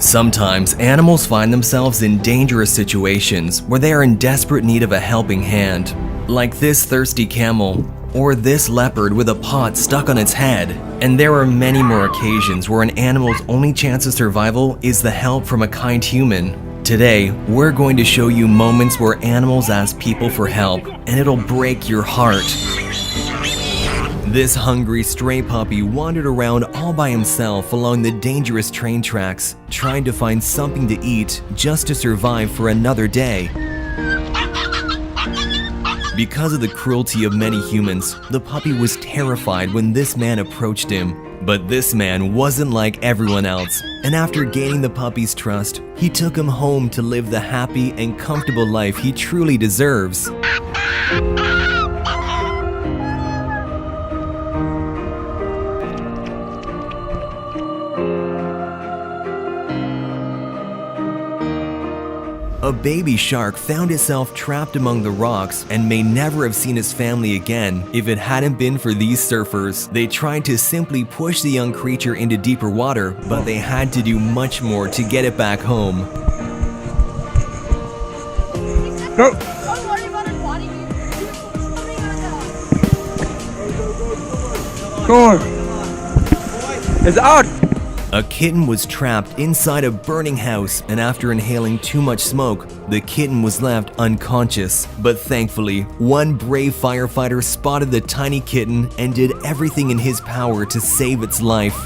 Sometimes animals find themselves in dangerous situations where they are in desperate need of a helping hand, like this thirsty camel, or this leopard with a pot stuck on its head. And there are many more occasions where an animal's only chance of survival is the help from a kind human. Today, we're going to show you moments where animals ask people for help, and it'll break your heart. This hungry stray puppy wandered around all by himself along the dangerous train tracks, trying to find something to eat just to survive for another day. Because of the cruelty of many humans, the puppy was terrified when this man approached him. But this man wasn't like everyone else, and after gaining the puppy's trust, he took him home to live the happy and comfortable life he truly deserves. A baby shark found itself trapped among the rocks and may never have seen its family again if it hadn't been for these surfers. They tried to simply push the young creature into deeper water, but they had to do much more to get it back home. Go! Don't worry about it, buddy. Come on! It's out! A kitten was trapped inside a burning house, and after inhaling too much smoke, the kitten was left unconscious. But thankfully, one brave firefighter spotted the tiny kitten and did everything in his power to save its life.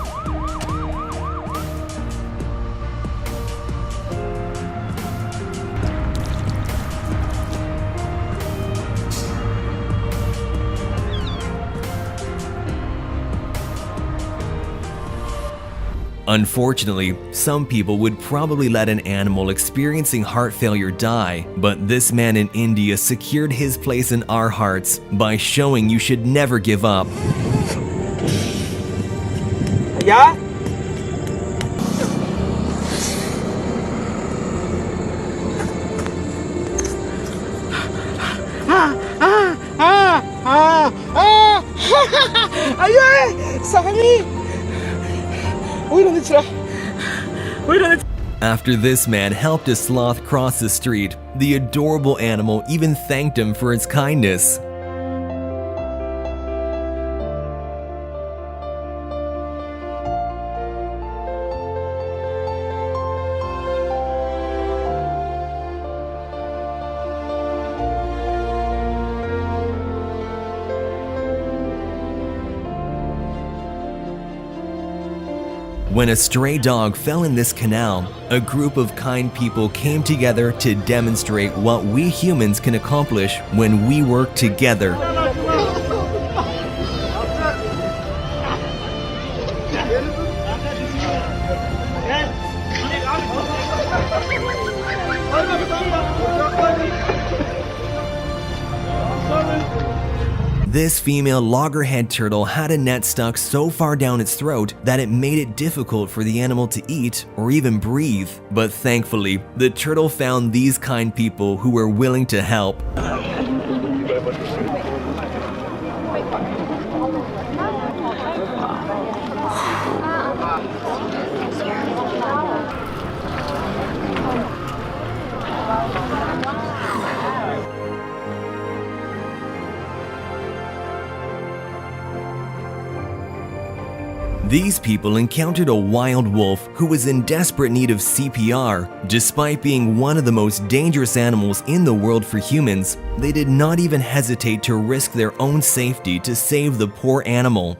Unfortunately, some people would probably let an animal experiencing heart failure die, but this man in India secured his place in our hearts by showing you should never give up. Yeah? Ayun! Sa kami! After this man helped a sloth cross the street, the adorable animal even thanked him for its kindness. When a stray dog fell in this canal, a group of kind people came together to demonstrate what we humans can accomplish when we work together. This female loggerhead turtle had a net stuck so far down its throat that it made it difficult for the animal to eat or even breathe. But thankfully, the turtle found these kind people who were willing to help. These people encountered a wild wolf who was in desperate need of CPR. Despite being one of the most dangerous animals in the world for humans, they did not even hesitate to risk their own safety to save the poor animal.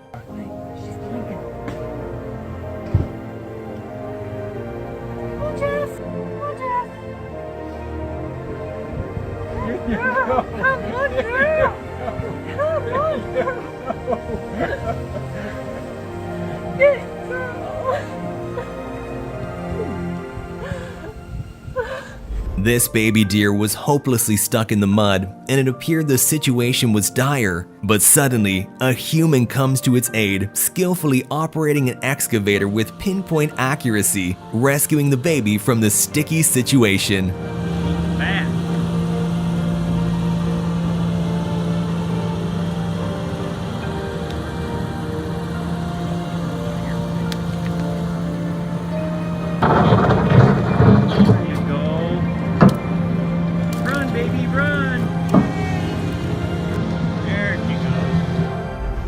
This baby deer was hopelessly stuck in the mud, and it appeared the situation was dire. But suddenly, a human comes to its aid, skillfully operating an excavator with pinpoint accuracy, rescuing the baby from the sticky situation.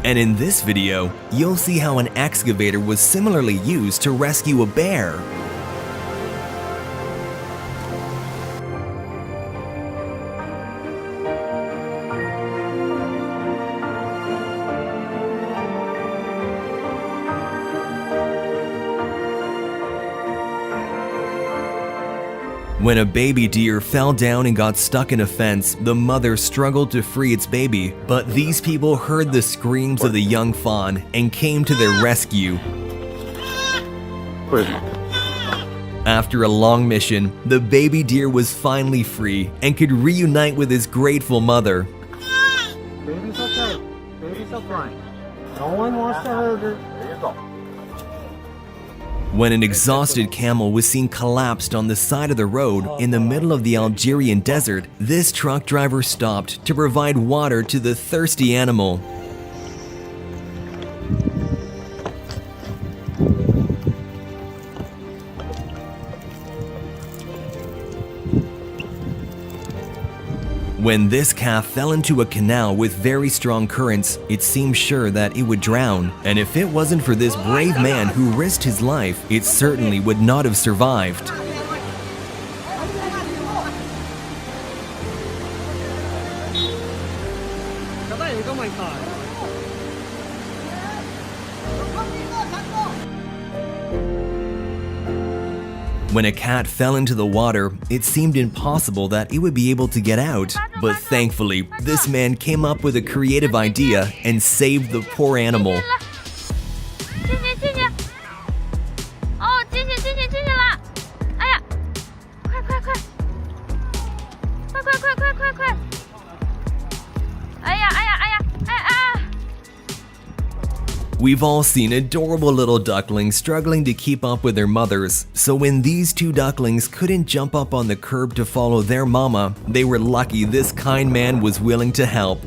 And in this video, you'll see how an excavator was similarly used to rescue a bear. When a baby deer fell down and got stuck in a fence, the mother struggled to free its baby, but these people heard the screams of the young fawn and came to their rescue. After a long mission, the baby deer was finally free and could reunite with his grateful mother. Baby's okay. Baby's okay. No one wants to hurt her. There you go. When an exhausted camel was seen collapsed on the side of the road in the middle of the Algerian desert, this truck driver stopped to provide water to the thirsty animal. When this calf fell into a canal with very strong currents, it seemed sure that it would drown, and if it wasn't for this brave man who risked his life, it certainly would not have survived. When a cat fell into the water, it seemed impossible that it would be able to get out. But thankfully, this man came up with a creative idea and saved the poor animal. We've all seen adorable little ducklings struggling to keep up with their mothers, so when these two ducklings couldn't jump up on the curb to follow their mama, they were lucky this kind man was willing to help.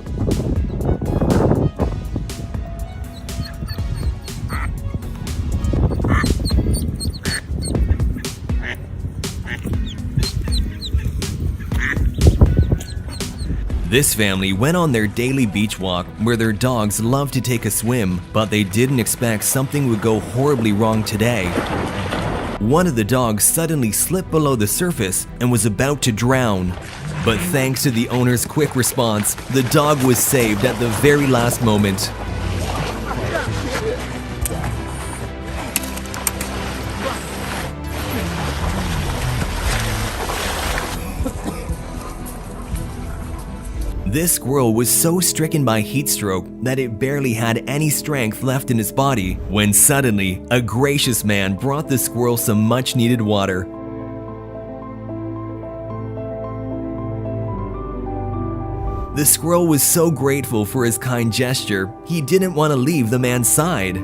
This family went on their daily beach walk where their dogs love to take a swim, but they didn't expect something would go horribly wrong today. One of the dogs suddenly slipped below the surface and was about to drown. But thanks to the owner's quick response, the dog was saved at the very last moment. This squirrel was so stricken by heat stroke that it barely had any strength left in its body when suddenly a gracious man brought the squirrel some much needed water. The squirrel was so grateful for his kind gesture, he didn't want to leave the man's side.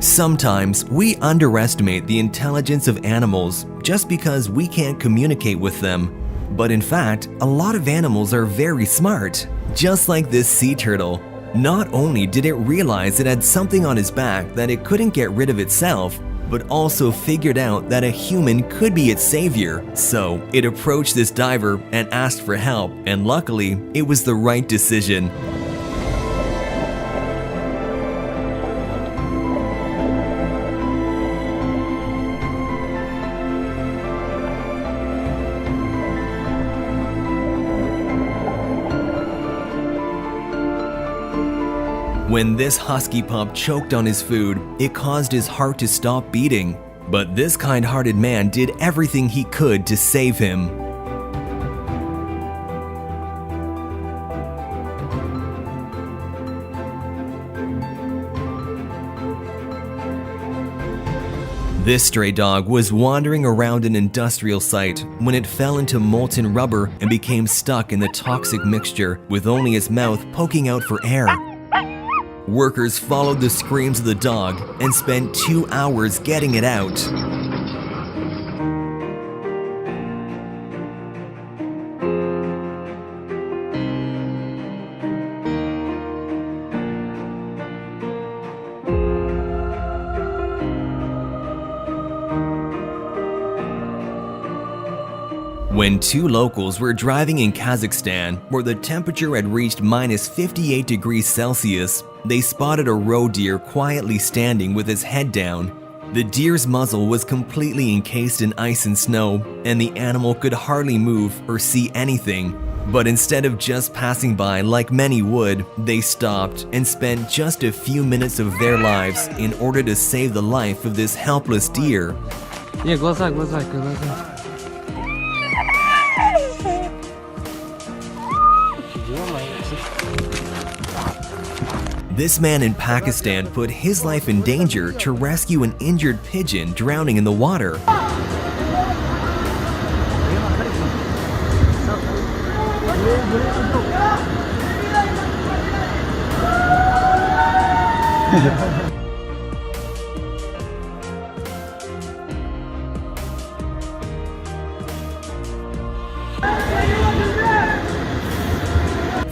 Sometimes we underestimate the intelligence of animals just because we can't communicate with them. But in fact, a lot of animals are very smart. Just like this sea turtle. Not only did it realize it had something on its back that it couldn't get rid of itself, but also figured out that a human could be its savior. So it approached this diver and asked for help, and luckily, it was the right decision. When this husky pup choked on his food, it caused his heart to stop beating. But this kind-hearted man did everything he could to save him. This stray dog was wandering around an industrial site when it fell into molten rubber and became stuck in the toxic mixture with only its mouth poking out for air. Workers followed the screams of the dog and spent 2 hours getting it out. when two locals were driving in Kazakhstan where the temperature had reached minus 58 degrees Celsius, they spotted a roe deer quietly standing with his head down. The deer's muzzle was completely encased in ice and snow, and the animal could hardly move or see anything. But instead of just passing by like many would, they stopped and spent just a few minutes of their lives in order to save the life of this helpless deer. Yeah, go outside, go outside, go outside. This man in Pakistan put his life in danger to rescue an injured pigeon drowning in the water.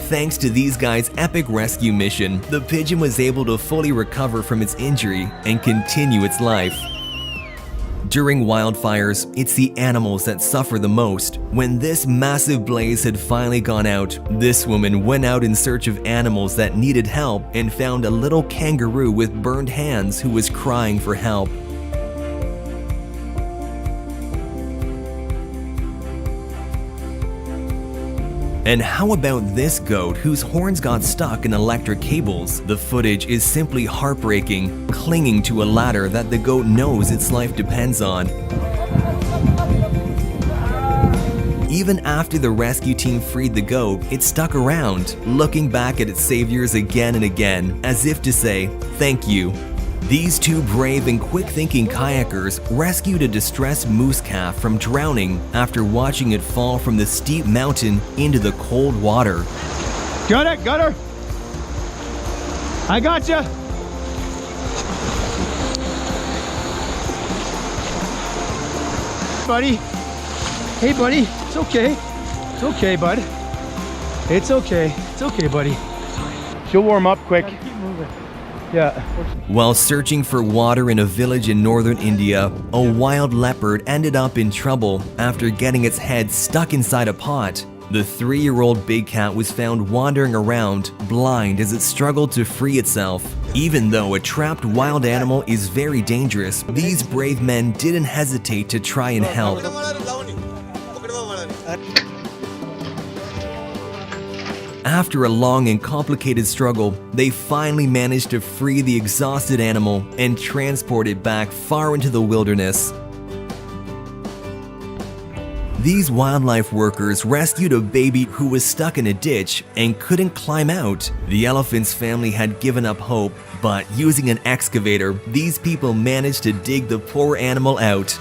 Thanks to these guys' epic rescue mission, the pigeon was able to fully recover from its injury and continue its life. During wildfires, it's the animals that suffer the most. When this massive blaze had finally gone out, this woman went out in search of animals that needed help and found a little kangaroo with burned hands who was crying for help. And how about this goat whose horns got stuck in electric cables? The footage is simply heartbreaking, clinging to a ladder that the goat knows its life depends on. Even after the rescue team freed the goat, it stuck around, looking back at its saviors again and again, as if to say, "Thank you." These two brave and quick-thinking kayakers rescued a distressed moose calf from drowning after watching it fall from the steep mountain into the cold water. Got her. I got you. Buddy. Hey, buddy. It's okay. It's okay, bud. It's okay. It's okay, buddy. She'll warm up quick. Keep moving. Yeah. While searching for water in a village in northern India, a wild leopard ended up in trouble after getting its head stuck inside a pot. The 3-year-old big cat was found wandering around, blind as it struggled to free itself. Even though a trapped wild animal is very dangerous, these brave men didn't hesitate to try and help. After a long and complicated struggle, they finally managed to free the exhausted animal and transport it back far into the wilderness. These wildlife workers rescued a baby who was stuck in a ditch and couldn't climb out. The elephant's family had given up hope, but using an excavator, these people managed to dig the poor animal out.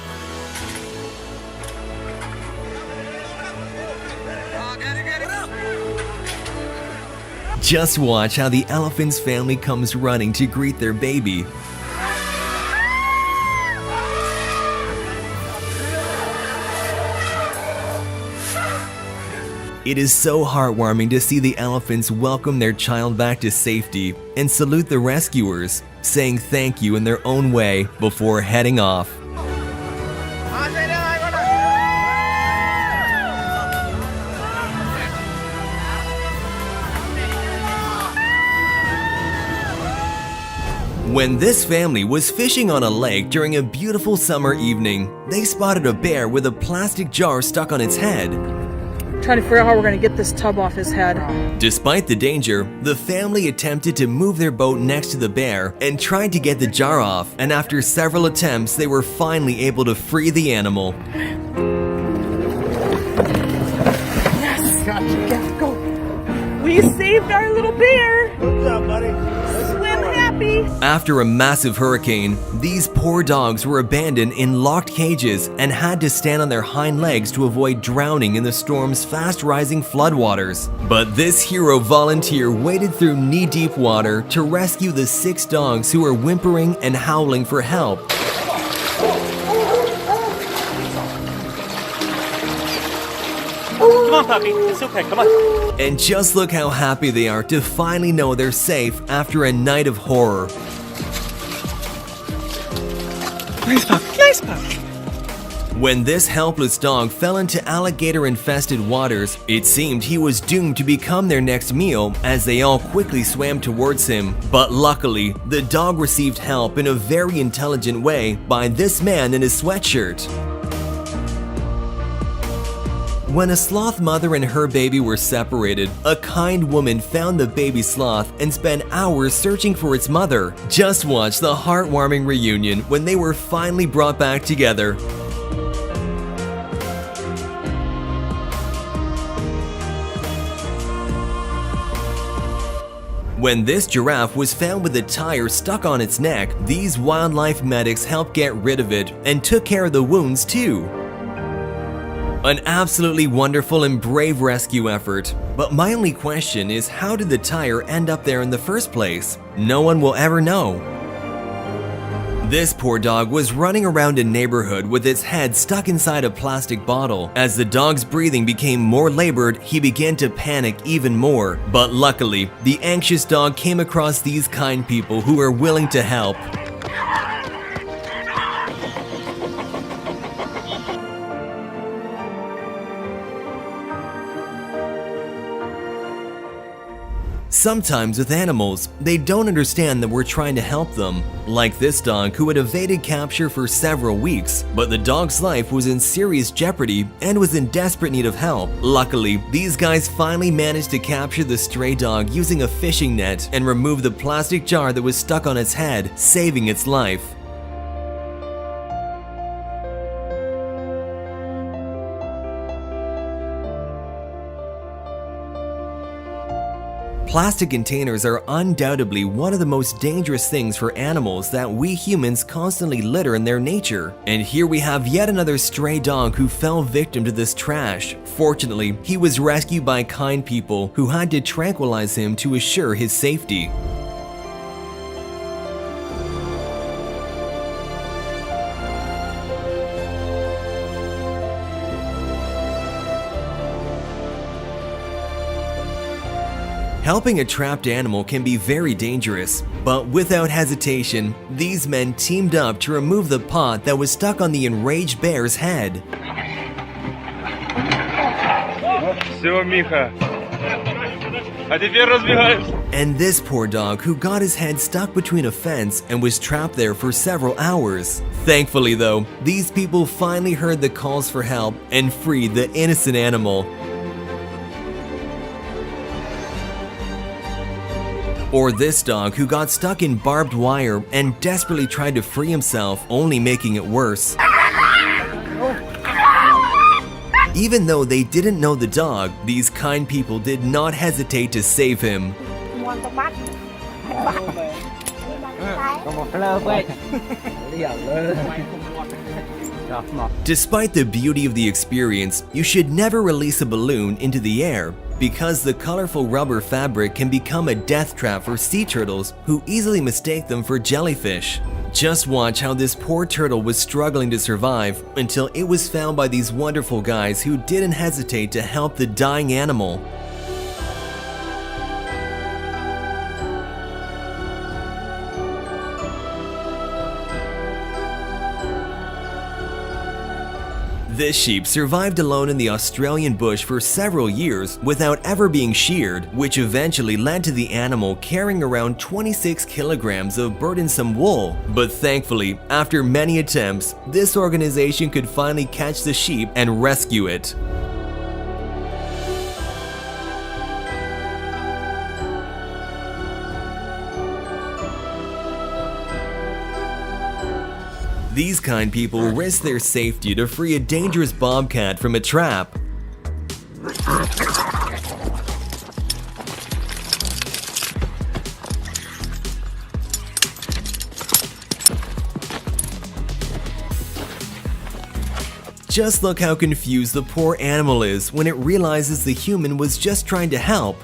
Just watch how the elephant's family comes running to greet their baby. It is so heartwarming to see the elephants welcome their child back to safety and salute the rescuers, saying thank you in their own way before heading off. When this family was fishing on a lake during a beautiful summer evening, they spotted a bear with a plastic jar stuck on its head. Trying to figure out how we're going to get this tub off his head. Despite the danger, the family attempted to move their boat next to the bear and tried to get the jar off, and after several attempts, they were finally able to free the animal. Yes! Gotcha. Go! We saved our little bear! Good job, buddy. Swim happy! After a massive hurricane, these poor dogs were abandoned in locked cages and had to stand on their hind legs to avoid drowning in the storm's fast-rising floodwaters. But this hero volunteer waded through knee-deep water to rescue the 6 dogs who were whimpering and howling for help. Come on, puppy. It's okay. Come on. And just look how happy they are to finally know they're safe after a night of horror. Nice puppy. Nice puppy. When this helpless dog fell into alligator-infested waters, it seemed he was doomed to become their next meal as they all quickly swam towards him. But luckily, the dog received help in a very intelligent way by this man in his sweatshirt. When a sloth mother and her baby were separated, a kind woman found the baby sloth and spent hours searching for its mother. Just watch the heartwarming reunion when they were finally brought back together. When this giraffe was found with a tire stuck on its neck, these wildlife medics helped get rid of it and took care of the wounds too. An absolutely wonderful and brave rescue effort. But my only question is, how did the tire end up there in the first place? No one will ever know. This poor dog was running around a neighborhood with its head stuck inside a plastic bottle. As the dog's breathing became more labored, he began to panic even more. But luckily, the anxious dog came across these kind people who were willing to help. Sometimes with animals, they don't understand that we're trying to help them. Like this dog who had evaded capture for several weeks, but the dog's life was in serious jeopardy and was in desperate need of help. Luckily, these guys finally managed to capture the stray dog using a fishing net and remove the plastic jar that was stuck on its head, saving its life. Plastic containers are undoubtedly one of the most dangerous things for animals that we humans constantly litter in their nature. And here we have yet another stray dog who fell victim to this trash. Fortunately, he was rescued by kind people who had to tranquilize him to assure his safety. Helping a trapped animal can be very dangerous, but without hesitation, these men teamed up to remove the pot that was stuck on the enraged bear's head. Все, Миха. А теперь разбегаемся. And this poor dog who got his head stuck between a fence and was trapped there for several hours. Thankfully though, these people finally heard the calls for help and freed the innocent animal. Or this dog who got stuck in barbed wire and desperately tried to free himself, only making it worse. Even though they didn't know the dog, these kind people did not hesitate to save him. Despite the beauty of the experience, you should never release a balloon into the air, because the colorful rubber fabric can become a death trap for sea turtles who easily mistake them for jellyfish. Just watch how this poor turtle was struggling to survive until it was found by these wonderful guys who didn't hesitate to help the dying animal. This sheep survived alone in the Australian bush for several years without ever being sheared, which eventually led to the animal carrying around 26 kilograms of burdensome wool. But thankfully, after many attempts, this organization could finally catch the sheep and rescue it. These kind people risk their safety to free a dangerous bobcat from a trap. Just look how confused the poor animal is when it realizes the human was just trying to help.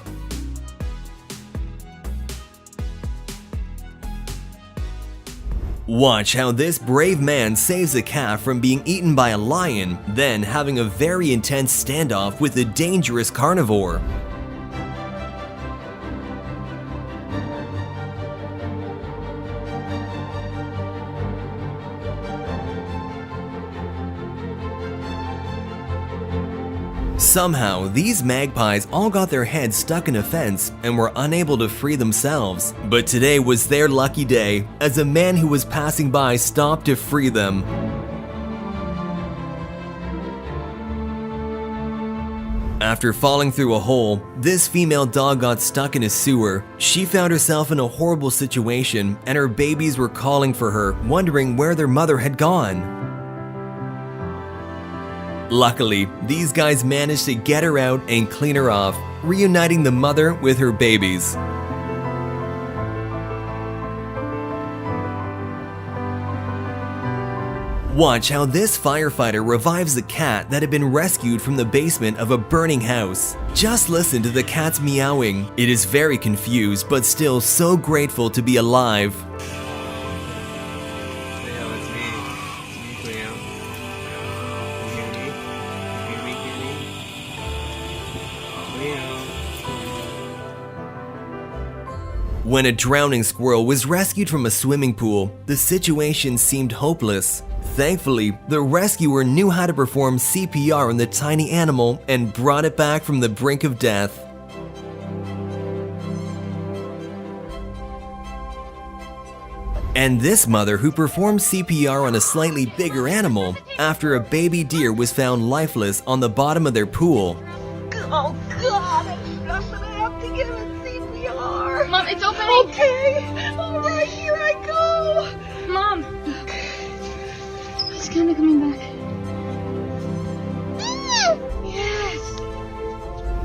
Watch how this brave man saves a calf from being eaten by a lion, then having a very intense standoff with a dangerous carnivore. Somehow, these magpies all got their heads stuck in a fence and were unable to free themselves. But today was their lucky day, as a man who was passing by stopped to free them. After falling through a hole, this female dog got stuck in a sewer. She found herself in a horrible situation, and her babies were calling for her, wondering where their mother had gone. Luckily, these guys managed to get her out and clean her off, reuniting the mother with her babies. Watch how this firefighter revives the cat that had been rescued from the basement of a burning house. Just listen to the cat's meowing. It is very confused, but still so grateful to be alive. When a drowning squirrel was rescued from a swimming pool, the situation seemed hopeless. Thankfully, the rescuer knew how to perform CPR on the tiny animal and brought it back from the brink of death. And this mother who performed CPR on a slightly bigger animal after a baby deer was found lifeless on the bottom of their pool. Oh God, I'm gonna have to give it CPR. Mom, it's opening. Okay, all right, here I go. Mom. It's kind of coming back. Yes.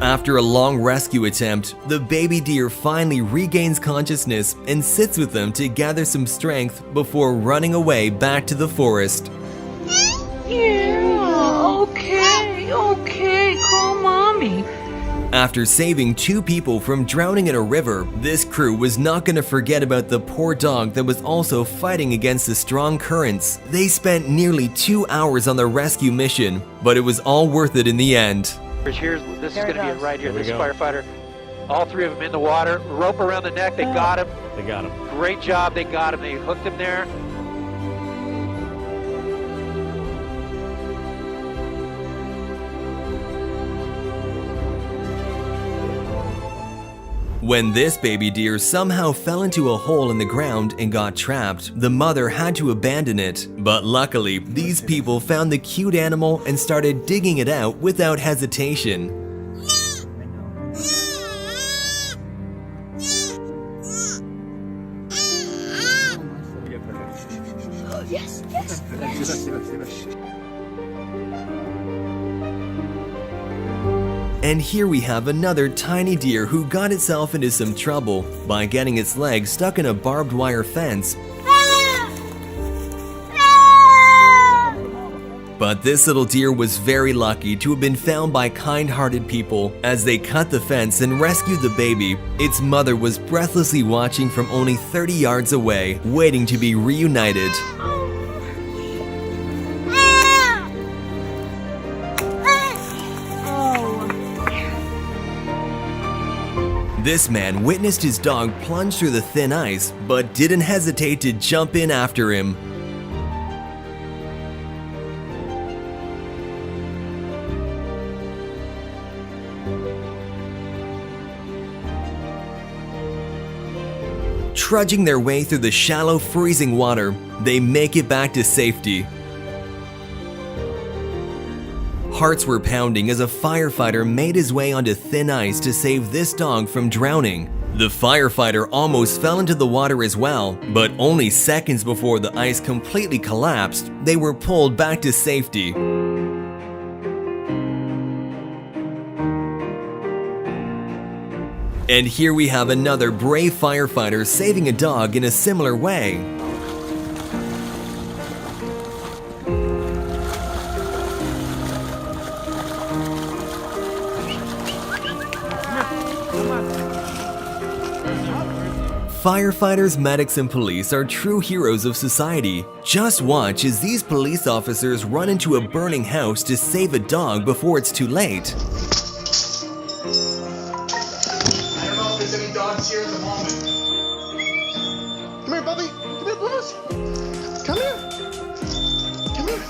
After a long rescue attempt, the baby deer finally regains consciousness and sits with them to gather some strength before running away back to the forest. Yeah, okay, call mommy. After saving 2 people from drowning in a river, this crew was not going to forget about the poor dog that was also fighting against the strong currents. They spent nearly 2 hours on the rescue mission, but it was all worth it in the end. Here's, this is going to be it right here. This firefighter, all 3 of them in the water, rope around the neck. They got him. They got him. Great job. They got him. They hooked him there. When this baby deer somehow fell into a hole in the ground and got trapped, the mother had to abandon it. But luckily, these people found the cute animal and started digging it out without hesitation. Yes. And here we have another tiny deer who got itself into some trouble by getting its legs stuck in a barbed wire fence. But this little deer was very lucky to have been found by kind-hearted people. As they cut the fence and rescued the baby, its mother was breathlessly watching from only 30 yards away, waiting to be reunited. This man witnessed his dog plunge through the thin ice, but didn't hesitate to jump in after him. Trudging their way through the shallow, freezing water, they make it back to safety. Hearts were pounding as a firefighter made his way onto thin ice to save this dog from drowning. The firefighter almost fell into the water as well, but only seconds before the ice completely collapsed, they were pulled back to safety. And here we have another brave firefighter saving a dog in a similar way. Firefighters, medics, and police are true heroes of society. Just watch as these police officers run into a burning house to save a dog before it's too late. I don't know if there's any dogs here at the moment. Come here, Bubby. Come here, Bubbles. Come here. Come here.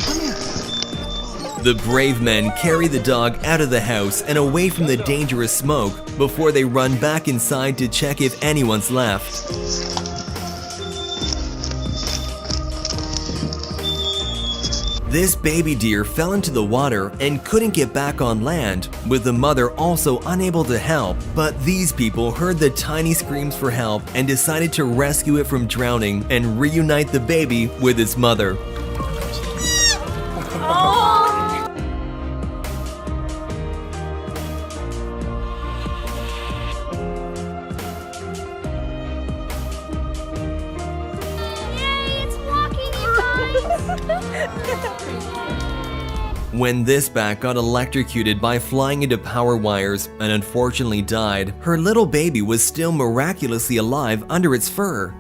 Come here. The brave men carry the dog out of the house and away from the dangerous smoke before they run back inside to check if anyone's left. This baby deer fell into the water and couldn't get back on land, with the mother also unable to help. But these people heard the tiny screams for help and decided to rescue it from drowning and reunite the baby with its mother. When this bat got electrocuted by flying into power wires and unfortunately died, her little baby was still miraculously alive under its fur.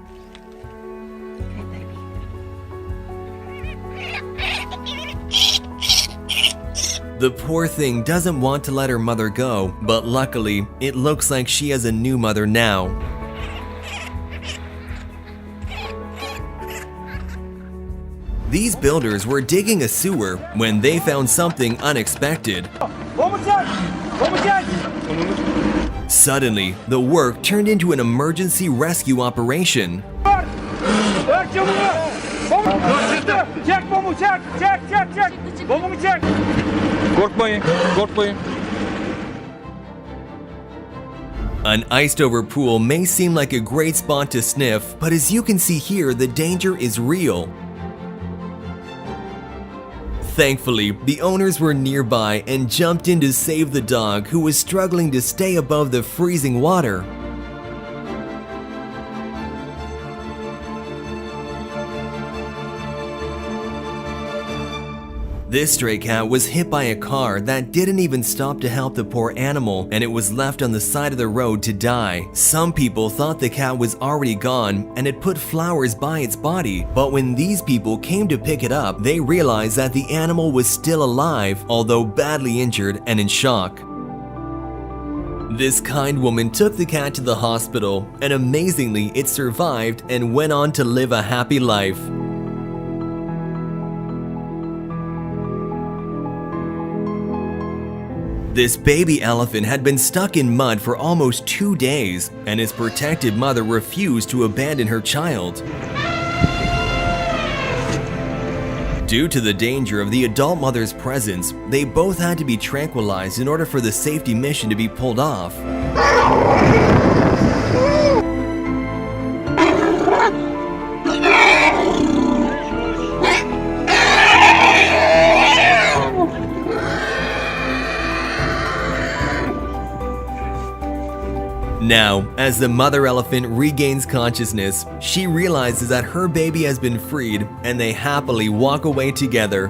The poor thing doesn't want to let her mother go, but luckily, it looks like she has a new mother now. These builders were digging a sewer when they found something unexpected. Suddenly, the work turned into an emergency rescue operation. An iced-over pool may seem like a great spot to sniff, but as you can see here, the danger is real. Thankfully, the owners were nearby and jumped in to save the dog, who was struggling to stay above the freezing water. This stray cat was hit by a car that didn't even stop to help the poor animal, and it was left on the side of the road to die. Some people thought the cat was already gone and had put flowers by its body, but when these people came to pick it up, they realized that the animal was still alive, although badly injured and in shock. This kind woman took the cat to the hospital, and amazingly, it survived and went on to live a happy life. This baby elephant had been stuck in mud for almost 2 days, and its protective mother refused to abandon her child. Due to the danger of the adult mother's presence, they both had to be tranquilized in order for the safety mission to be pulled off. Now, as the mother elephant regains consciousness, she realizes that her baby has been freed, and they happily walk away together.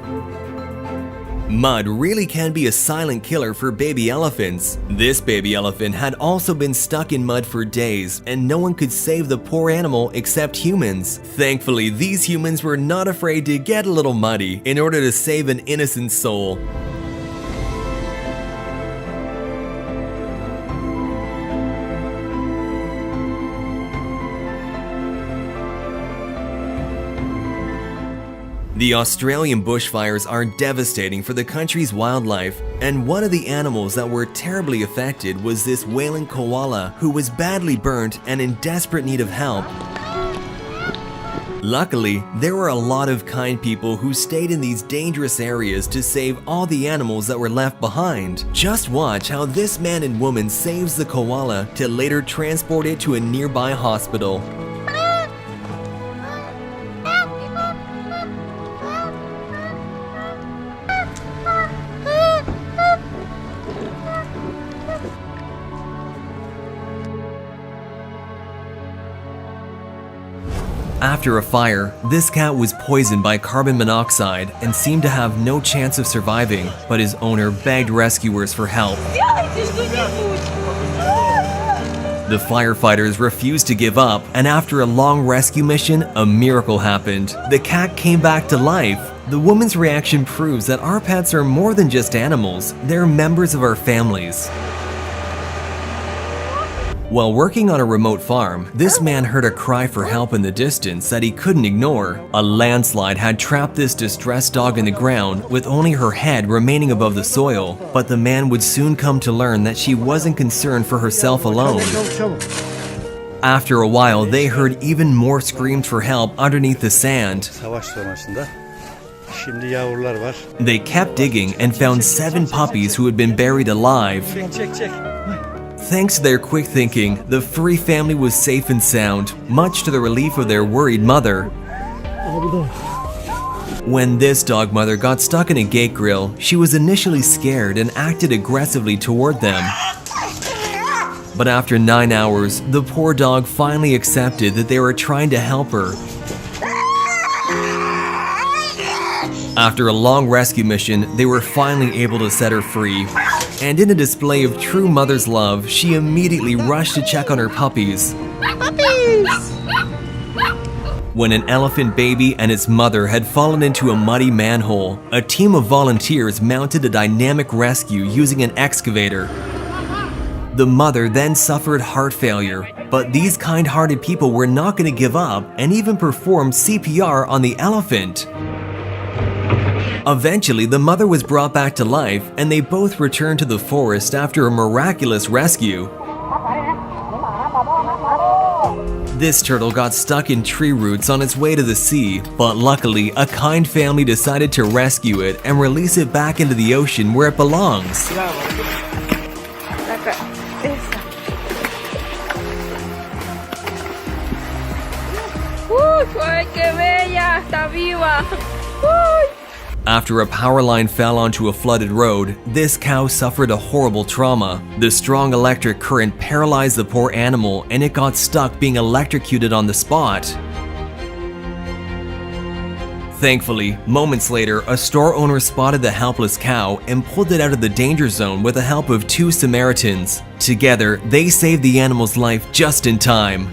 Mud really can be a silent killer for baby elephants. This baby elephant had also been stuck in mud for days, and no one could save the poor animal except humans. Thankfully, these humans were not afraid to get a little muddy in order to save an innocent soul. The Australian bushfires are devastating for the country's wildlife, and one of the animals that were terribly affected was this wailing koala who was badly burnt and in desperate need of help. Luckily, there were a lot of kind people who stayed in these dangerous areas to save all the animals that were left behind. Just watch how this man and woman saves the koala to later transport it to a nearby hospital. After a fire, this cat was poisoned by carbon monoxide and seemed to have no chance of surviving, but his owner begged rescuers for help. The firefighters refused to give up, and after a long rescue mission, a miracle happened. The cat came back to life. The woman's reaction proves that our pets are more than just animals, they're members of our families. While working on a remote farm, this man heard a cry for help in the distance that he couldn't ignore. A landslide had trapped this distressed dog in the ground with only her head remaining above the soil, but the man would soon come to learn that she wasn't concerned for herself alone. After a while, they heard even more screams for help underneath the sand. savaş sonrasında şimdi yavrular var. They kept digging and found 7 puppies who had been buried alive. Thanks to their quick thinking, the furry family was safe and sound, much to the relief of their worried mother. When this dog mother got stuck in a gate grill, she was initially scared and acted aggressively toward them. But after 9 hours, the poor dog finally accepted that they were trying to help her. After a long rescue mission, they were finally able to set her free. And in a display of true mother's love, she immediately rushed to check on her puppies. When an elephant baby and its mother had fallen into a muddy manhole, a team of volunteers mounted a dynamic rescue using an excavator. The mother then suffered heart failure, but these kind-hearted people were not going to give up and even performed CPR on the elephant. Eventually, the mother was brought back to life and they both returned to the forest after a miraculous rescue. This turtle got stuck in tree roots on its way to the sea, but luckily, a kind family decided to rescue it and release it back into the ocean where it belongs. ¡Qué bella! ¡Está viva! After a power line fell onto a flooded road, this cow suffered a horrible trauma. The strong electric current paralyzed the poor animal and it got stuck being electrocuted on the spot. Thankfully, moments later, a store owner spotted the helpless cow and pulled it out of the danger zone with the help of 2 Samaritans. Together, they saved the animal's life just in time.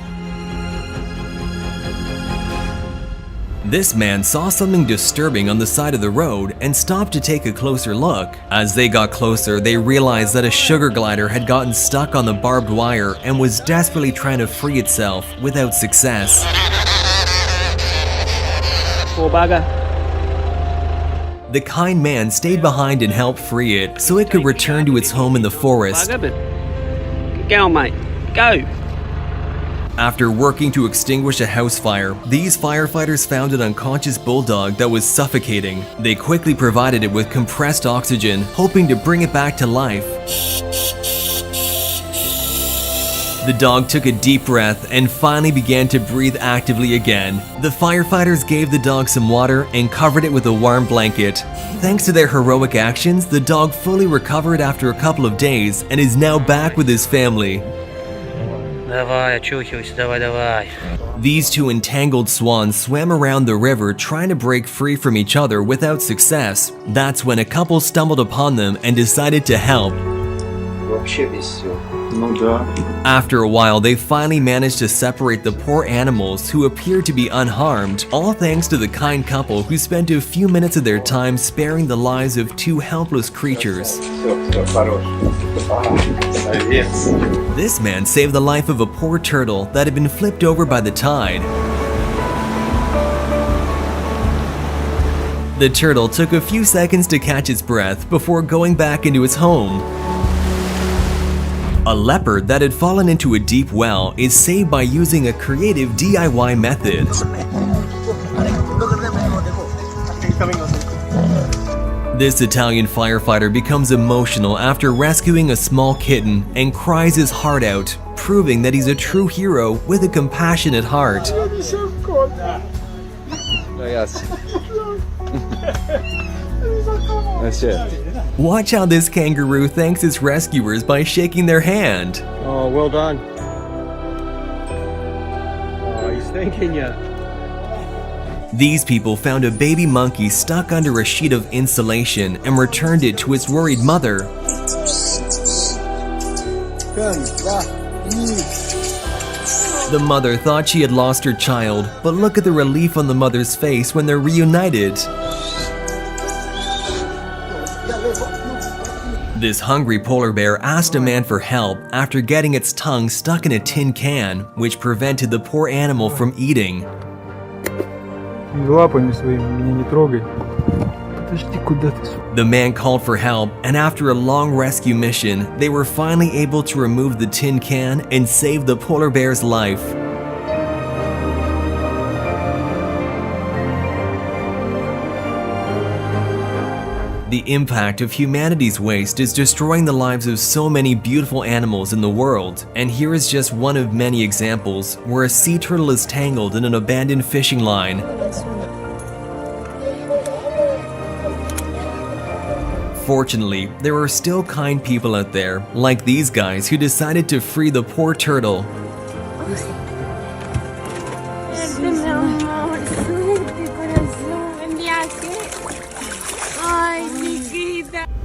This man saw something disturbing on the side of the road and stopped to take a closer look. As they got closer, they realized that a sugar glider had gotten stuck on the barbed wire and was desperately trying to free itself without success. The kind man stayed behind and helped free it so it could return to its home in the forest. Go, mate. Go. After working to extinguish a house fire, these firefighters found an unconscious bulldog that was suffocating. They quickly provided it with compressed oxygen, hoping to bring it back to life. The dog took a deep breath and finally began to breathe actively again. The firefighters gave the dog some water and covered it with a warm blanket. Thanks to their heroic actions, the dog fully recovered after a couple of days and is now back with his family. These 2 entangled swans swam around the river trying to break free from each other without success. That's when a couple stumbled upon them and decided to help. After a while, they finally managed to separate the poor animals who appeared to be unharmed, all thanks to the kind couple who spent a few minutes of their time sparing the lives of 2 helpless creatures. This man saved the life of a poor turtle that had been flipped over by the tide. The turtle took a few seconds to catch its breath before going back into its home. A leopard that had fallen into a deep well is saved by using a creative DIY method. This Italian firefighter becomes emotional after rescuing a small kitten and cries his heart out, proving that he's a true hero with a compassionate heart. That's it. Watch how this kangaroo thanks its rescuers by shaking their hand. Oh, well done. Oh, he's thanking you. These people found a baby monkey stuck under a sheet of insulation and returned it to its worried mother. The mother thought she had lost her child, but look at the relief on the mother's face when they're reunited. This hungry polar bear asked a man for help after getting its tongue stuck in a tin can, which prevented the poor animal from eating. Лапами своими меня не трогай. Подожди, куда ты? The man called for help, and after a long rescue mission, they were finally able to remove the tin can and save the polar bear's life. The impact of humanity's waste is destroying the lives of so many beautiful animals in the world, and here is just one of many examples where a sea turtle is tangled in an abandoned fishing line. Fortunately, there are still kind people out there, like these guys who decided to free the poor turtle.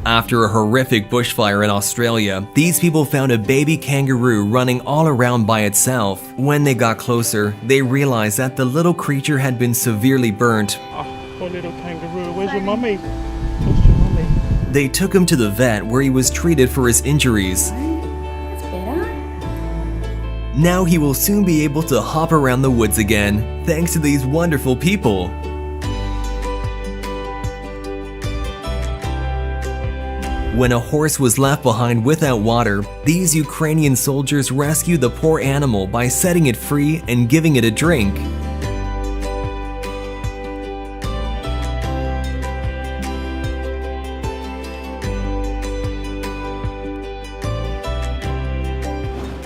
After a horrific bushfire in Australia, these people found a baby kangaroo running all around by itself. When they got closer, they realized that the little creature had been severely burnt. Oh, poor little kangaroo. Where's your mummy? Where's your mummy? They took him to the vet where he was treated for his injuries. Now he will soon be able to hop around the woods again, thanks to these wonderful people. When a horse was left behind without water, these Ukrainian soldiers rescued the poor animal by setting it free and giving it a drink.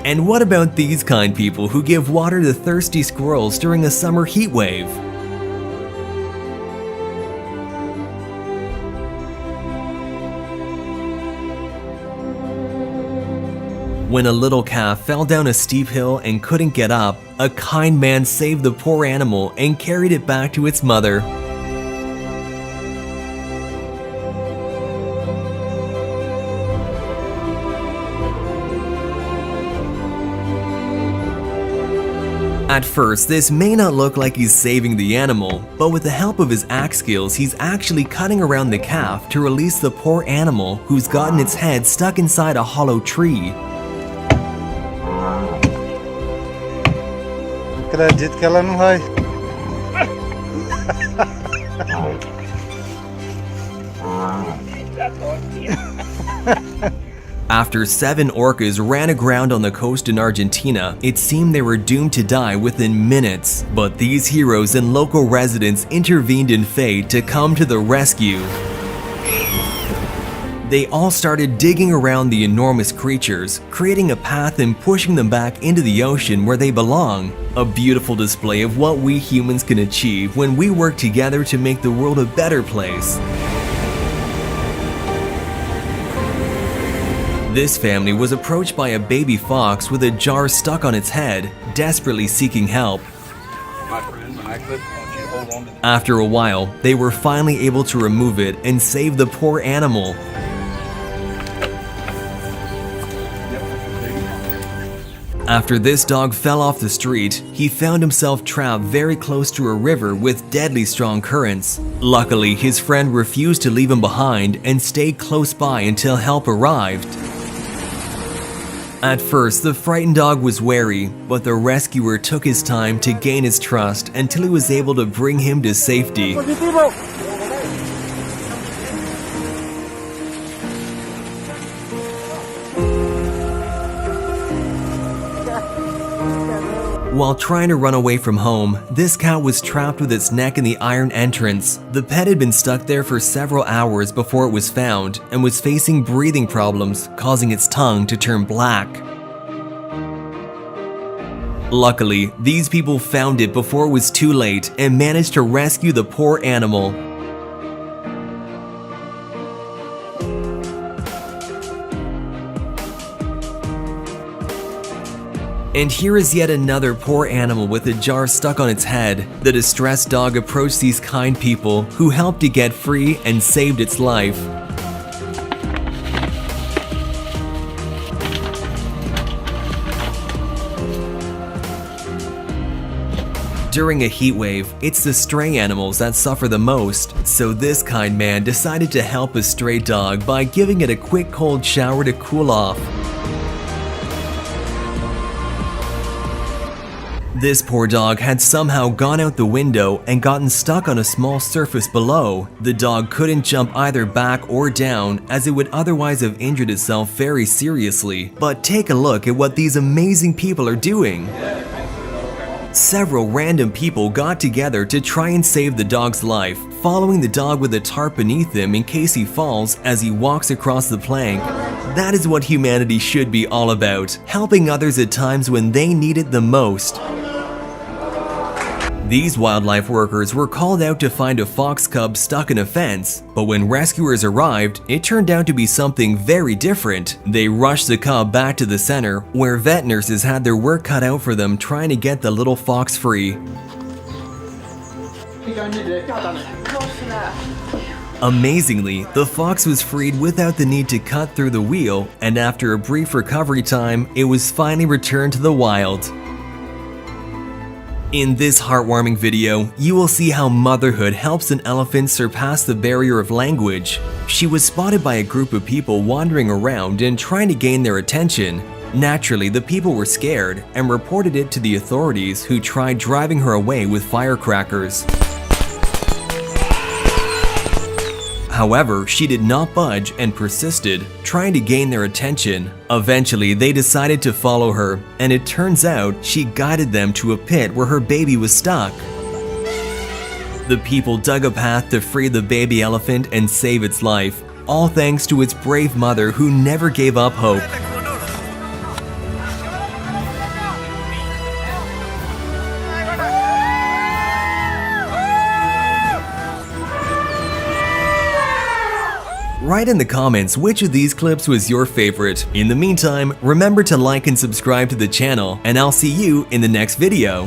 And what about these kind people who give water to thirsty squirrels during a summer heat wave? When a little calf fell down a steep hill and couldn't get up, a kind man saved the poor animal and carried it back to its mother. At first, this may not look like he's saving the animal, but with the help of his axe skills, he's actually cutting around the calf to release the poor animal who's gotten its head stuck inside a hollow tree. After 7 orcas ran aground on the coast in Argentina, it seemed they were doomed to die within minutes. But these heroes and local residents intervened in fate to come to the rescue. They all started digging around the enormous creatures, creating a path and pushing them back into the ocean where they belong. A beautiful display of what we humans can achieve when we work together to make the world a better place. This family was approached by a baby fox with a jar stuck on its head, desperately seeking help. After a while, they were finally able to remove it and save the poor animal. After this dog fell off the street, he found himself trapped very close to a river with deadly strong currents. Luckily, his friend refused to leave him behind and stayed close by until help arrived. At first, the frightened dog was wary, but the rescuer took his time to gain his trust until he was able to bring him to safety. While trying to run away from home, this cat was trapped with its neck in the iron entrance. The pet had been stuck there for several hours before it was found and was facing breathing problems, causing its tongue to turn black. Luckily, these people found it before it was too late and managed to rescue the poor animal. And here is yet another poor animal with a jar stuck on its head. The distressed dog approached these kind people who helped it get free and saved its life. During a heat wave, it's the stray animals that suffer the most, so this kind man decided to help a stray dog by giving it a quick cold shower to cool off. This poor dog had somehow gone out the window and gotten stuck on a small surface below. The dog couldn't jump either back or down, as it would otherwise have injured itself very seriously. But take a look at what these amazing people are doing. Several random people got together to try and save the dog's life, following the dog with a tarp beneath him in case he falls as he walks across the plank. That is what humanity should be all about, helping others at times when they need it the most. These wildlife workers were called out to find a fox cub stuck in a fence, but when rescuers arrived, it turned out to be something very different. They rushed the cub back to the center, where vet nurses had their work cut out for them trying to get the little fox free. Amazingly, the fox was freed without the need to cut through the wheel, and after a brief recovery time, it was finally returned to the wild. In this heartwarming video, you will see how motherhood helps an elephant surpass the barrier of language. She was spotted by a group of people wandering around and trying to gain their attention. Naturally, the people were scared and reported it to the authorities, who tried driving her away with firecrackers. However, she did not budge and persisted, trying to gain their attention. Eventually, they decided to follow her, and it turns out she guided them to a pit where her baby was stuck. The people dug a path to free the baby elephant and save its life, all thanks to its brave mother who never gave up hope. Write in the comments which of these clips was your favorite. In the meantime, remember to like and subscribe to the channel, and I'll see you in the next video.